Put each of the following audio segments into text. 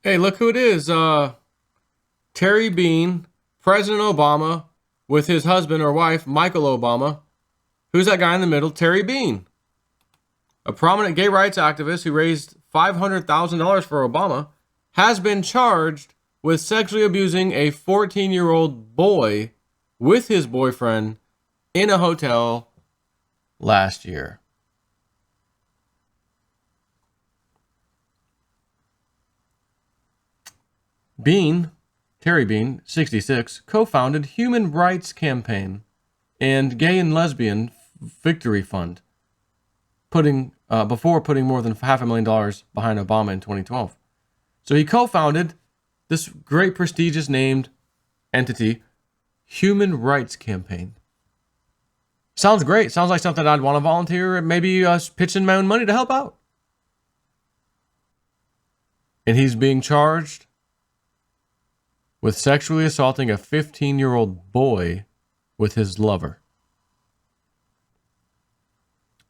Hey, look who it is. Terry Bean, President Obama, with his husband or wife, Michael Obama. Who's that guy in the middle? Terry Bean, a prominent gay rights activist who raised $500,000 for Obama, has been charged with sexually abusing a 14-year-old boy with his boyfriend in a hotel last year. Bean, Terry Bean, 66, co-founded Human Rights Campaign and Gay and Lesbian Victory Fund, before putting more than $500,000 behind Obama in 2012. So he co-founded this great prestigious named entity, Human Rights Campaign. Sounds great. Sounds like something I'd want to volunteer and maybe pitch in my own money to help out. And he's being charged with sexually assaulting a 15-year-old boy with his lover.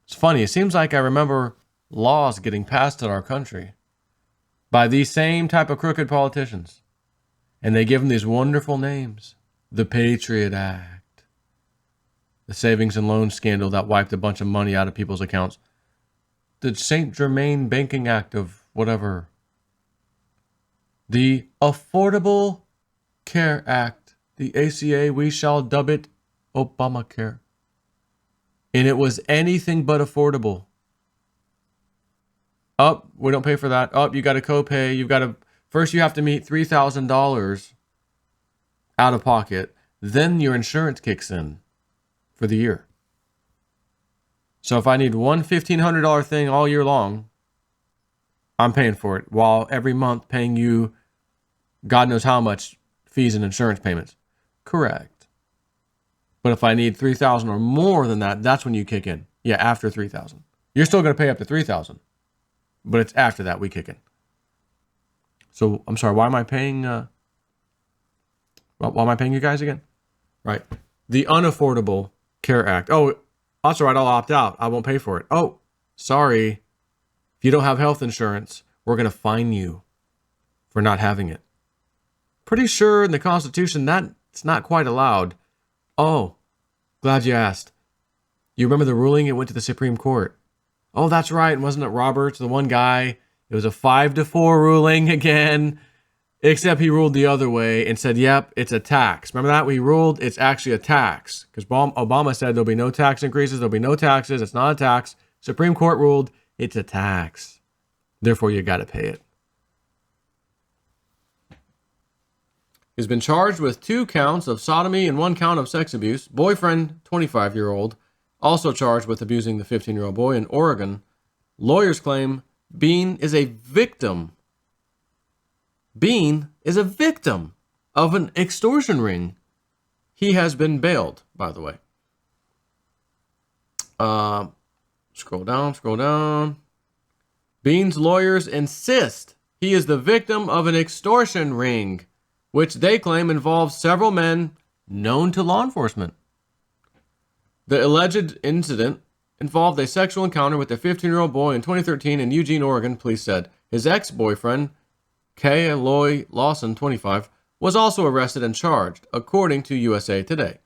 It's funny. It seems like I remember laws getting passed in our country by these same type of crooked politicians. And they give them these wonderful names. The Patriot Act. The savings and loan scandal that wiped a bunch of money out of people's accounts. The St. Germain Banking Act of whatever. The Affordable Care Act. The ACA, we shall dub it Obamacare. And it was anything but affordable. We don't pay for that. You got to copay. First you have to meet $3,000 out of pocket. Then your insurance kicks in for the year. So if I need one $1,500 thing all year long, I'm paying for it, while every month paying you God knows how much fees and insurance payments. Correct. But if I need $3,000 or more than that, that's when you kick in. Yeah, after $3,000. You're still going to pay up to $3,000. But it's after that we kick in. So I'm sorry, why am I paying you guys again? Right. The Unaffordable Care Act. Oh, that's all right, I'll opt out. I won't pay for it. Oh, sorry. If you don't have health insurance, we're going to fine you for not having it. Pretty sure in the Constitution that's not quite allowed. Oh, glad you asked. You remember the ruling? It went to the Supreme Court. Oh, that's right. Wasn't it Roberts, the one guy? It was a 5-4 ruling again, except he ruled the other way and said, yep, it's a tax. Remember that? We ruled it's actually a tax because Obama said there'll be no tax increases. There'll be no taxes. It's not a tax. Supreme Court ruled it's a tax. Therefore, you got to pay it. He's been charged with 2 counts of sodomy and 1 count of sex abuse. Boyfriend, 25-year-old, also charged with abusing the 15-year-old boy in Oregon. Lawyers claim Bean is a victim. Bean is a victim of an extortion ring. He has been bailed, by the way. Scroll down. Bean's lawyers insist he is the victim of an extortion ring, which they claim involves several men known to law enforcement. The alleged incident involved a sexual encounter with a 15-year-old boy in 2013 in Eugene, Oregon, police said. His ex-boyfriend, Kay Loy Lawson, 25, was also arrested and charged, according to USA Today.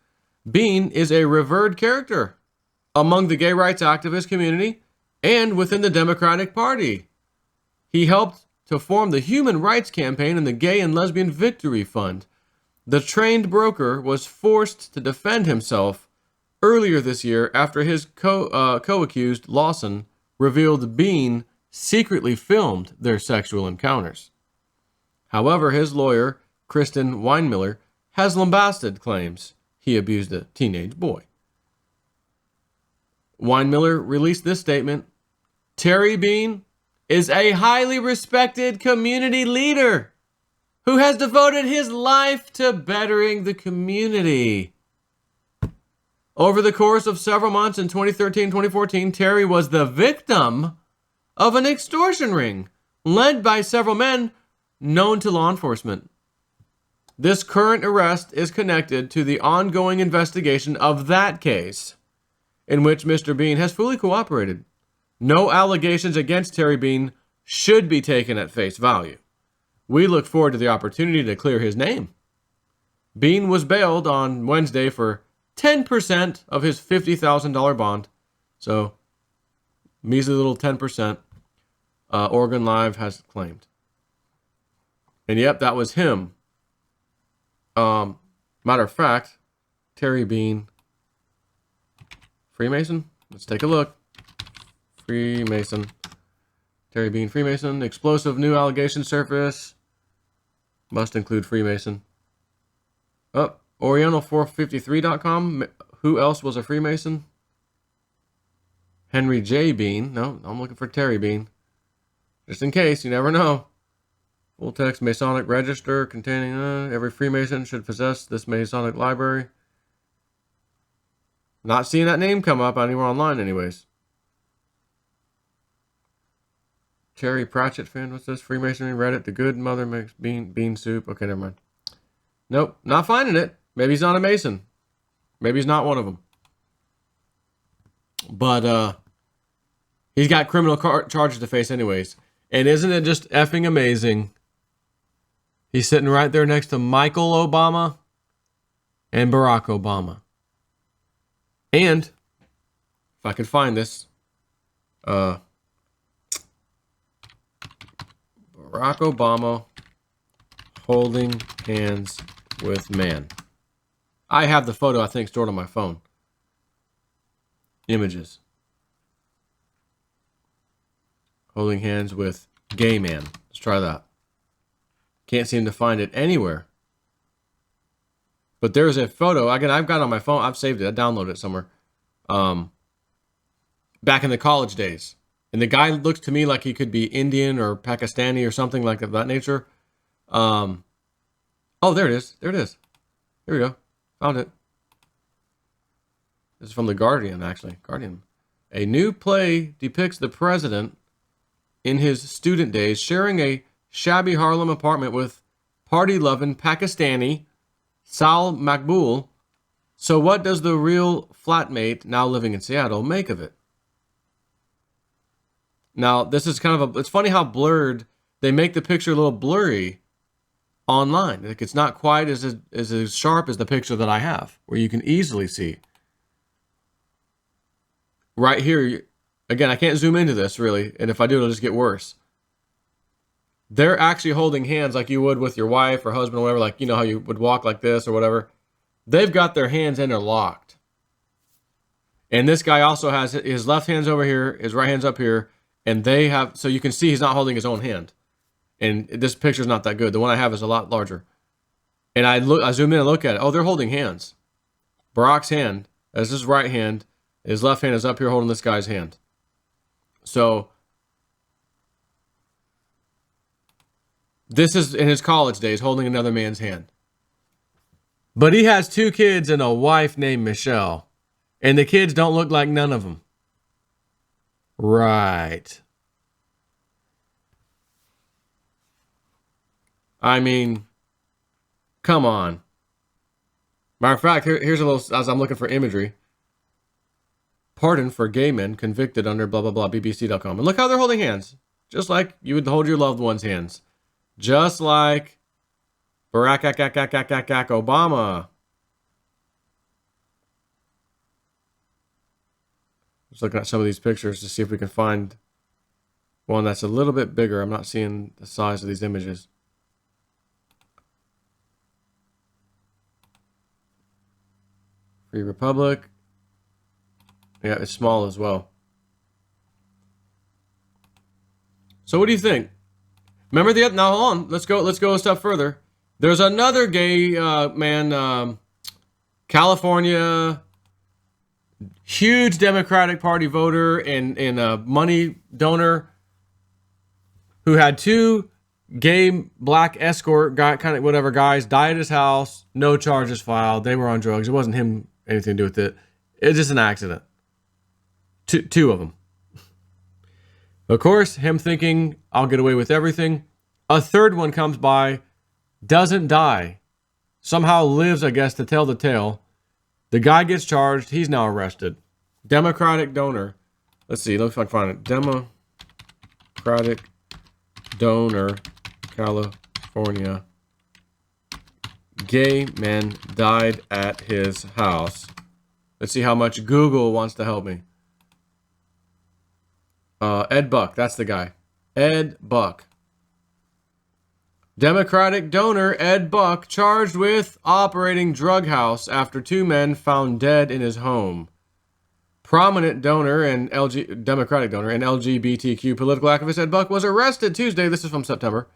Bean is a revered character among the gay rights activist community and within the Democratic Party. He helped to form the Human Rights Campaign and the Gay and Lesbian Victory Fund. The trained broker was forced to defend himself earlier this year after his co-accused Lawson revealed Bean secretly filmed their sexual encounters. However, his lawyer, Kristen Weinmiller, has lambasted claims he abused a teenage boy. Weinmiller released this statement: Terry Bean is a highly respected community leader who has devoted his life to bettering the community. Over the course of several months in 2013-2014, Terry was the victim of an extortion ring led by several men known to law enforcement. This current arrest is connected to the ongoing investigation of that case, in which Mr. Bean has fully cooperated. No allegations against Terry Bean should be taken at face value. We look forward to the opportunity to clear his name. Bean was bailed on Wednesday for 10% of his $50,000 bond. So, measly little 10%. Oregon Live has claimed. And yep, that was him. Matter of fact, Terry Bean, Freemason. Let's take a look. Freemason. Terry Bean, Freemason. Explosive new allegation surface. Must include Freemason. Oh, Oriental453.com. Who else was a Freemason? Henry J. Bean. No, I'm looking for Terry Bean. Just in case, you never know. Full text Masonic register containing every Freemason should possess this Masonic library. Not seeing that name come up anywhere online anyways. Cherry Pratchett fan, what's this? Freemasonry, Reddit, the good mother makes bean soup. Okay, never mind. Nope, not finding it. Maybe he's not a Mason. Maybe he's not one of them. But he's got criminal charges to face anyways. And isn't it just effing amazing? He's sitting right there next to Michael Obama and Barack Obama. And if I could find this, Barack Obama holding hands with man. I have the photo, I think, stored on my phone. Images. Holding hands with gay man. Let's try that. Can't seem to find it anywhere. But there's a photo. Again, I've got it on my phone. I've saved it. I downloaded it somewhere. Back in the college days. And the guy looks to me like he could be Indian or Pakistani or something like that nature. Oh, there it is. There it is. Here we go. Found it. This is from The Guardian, actually. Guardian. A new play depicts the president in his student days sharing a shabby Harlem apartment with party-loving Pakistani Sal Makbul. So what does the real flatmate, now living in Seattle, make of it? Now, this is kind of it's funny how blurred, they make the picture a little blurry online. Like it's not quite as sharp as the picture that I have, where you can easily see. Right here, again, I can't zoom into this really, and if I do, it'll just get worse. They're actually holding hands like you would with your wife or husband or whatever, like, you know how you would walk like this or whatever. They've got their hands interlocked. And this guy also has his left hand's over here, his right hand's up here, and they have, so you can see he's not holding his own hand. And this picture's not that good. The one I have is a lot larger. And I zoom in and look at it. Oh, they're holding hands. Barack's hand, that's his right hand. His left hand is up here holding this guy's hand. So, this is in his college days, holding another man's hand. But he has 2 kids and a wife named Michelle. And the kids don't look like none of them. Right. I mean, come on. Matter of fact, here's a little, as I'm looking for imagery. Pardon for gay men convicted under blah, blah, blah, BBC.com. And look how they're holding hands. Just like you would hold your loved one's hands. Just like Barack Obama. Just looking at some of these pictures to see if we can find one that's a little bit bigger. I'm not seeing the size of these images. Free Republic. Yeah, it's small as well. So what do you think? Remember now hold on. Let's go a step further. There's another gay man, California, huge Democratic Party voter and a money donor who had 2 gay black escort guy, kind of whatever guys, died at his house, no charges filed. They were on drugs. It wasn't him anything to do with it. It's just an accident. Two of them. Of course, him thinking, I'll get away with everything. A third one comes by, doesn't die. Somehow lives, I guess, to tell the tale. The guy gets charged. He's now arrested. Democratic donor. Let's see. Let's see if I can find it. Democratic donor, California. California. Gay men died at his house. Let's see how much Google wants to help me. Ed Buck, that's the guy. Ed Buck. Democratic donor Ed Buck charged with operating drug house after 2 men found dead in his home. Prominent donor and Democratic donor and LGBTQ political activist Ed Buck was arrested Tuesday, this is from September,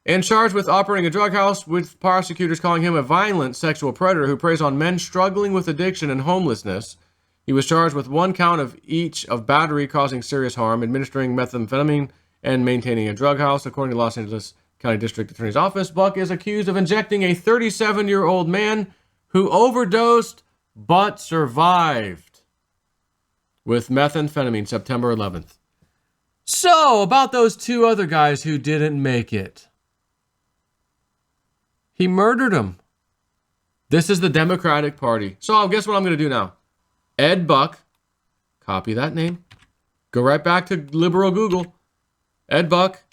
and charged with operating a drug house, with prosecutors calling him a violent sexual predator who preys on men struggling with addiction and homelessness. He was charged with 1 count of each of battery causing serious harm, administering methamphetamine, and maintaining a drug house. According to Los Angeles County District Attorney's Office, Buck is accused of injecting a 37-year-old man who overdosed but survived with methamphetamine September 11th. So, about those 2 other guys who didn't make it. He murdered them. This is the Democratic Party. So, guess what I'm going to do now? Ed Buck. Copy that name. Go right back to liberal Google. Ed Buck.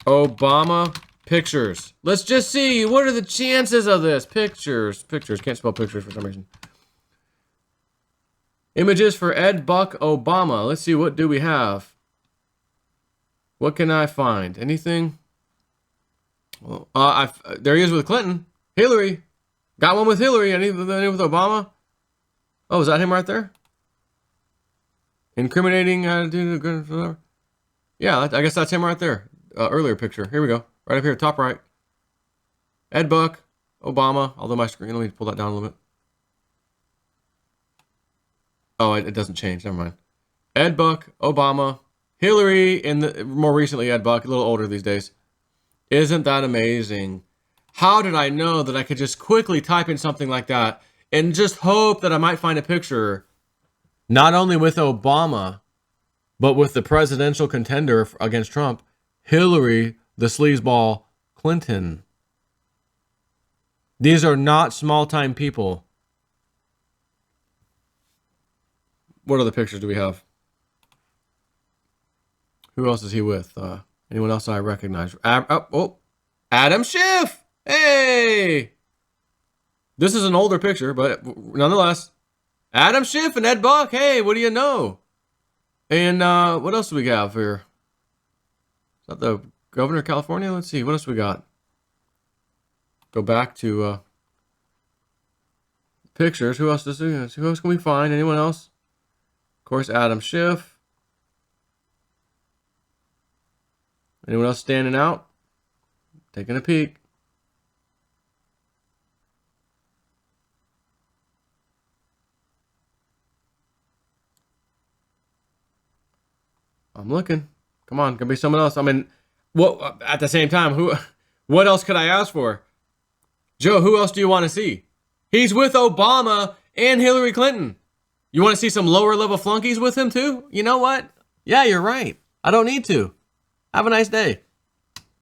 Obama pictures. Let's just see. What are the chances of this? Pictures. Pictures. Can't spell pictures for some reason. Images for Ed Buck Obama. Let's see. What do we have? What can I find? Anything? Well, there he is with Clinton. Hillary. Got one with Hillary. Anything with Obama? Oh, is that him right there? Incriminating attitude. Yeah, I guess that's him right there. Earlier picture. Here we go. Right up here, top right. Ed Buck, Obama. Although my screen, let me pull that down a little bit. Oh, it doesn't change. Never mind. Ed Buck, Obama, Hillary, and more recently Ed Buck, a little older these days. Isn't that amazing? How did I know that I could just quickly type in something like that and just hope that I might find a picture not only with Obama, but with the presidential contender against Trump, Hillary, the sleazeball Clinton. These are not small-time people. What other pictures do we have? Who else is he with? Anyone else I recognize? Adam Schiff! Hey! This is an older picture, but nonetheless, Adam Schiff and Ed Buck. Hey, what do you know? And what else do we have here? Is that the governor of California? Let's see. What else we got? Go back to pictures. Who else can we find? Anyone else? Of course, Adam Schiff. Anyone else standing out? Taking a peek. I'm looking. Come on, could be someone else. I mean, what at the same time, what else could I ask for? Joe, who else do you want to see? He's with Obama and Hillary Clinton. You want to see some lower level flunkies with him too? You know what? Yeah, you're right. I don't need to. Have a nice day.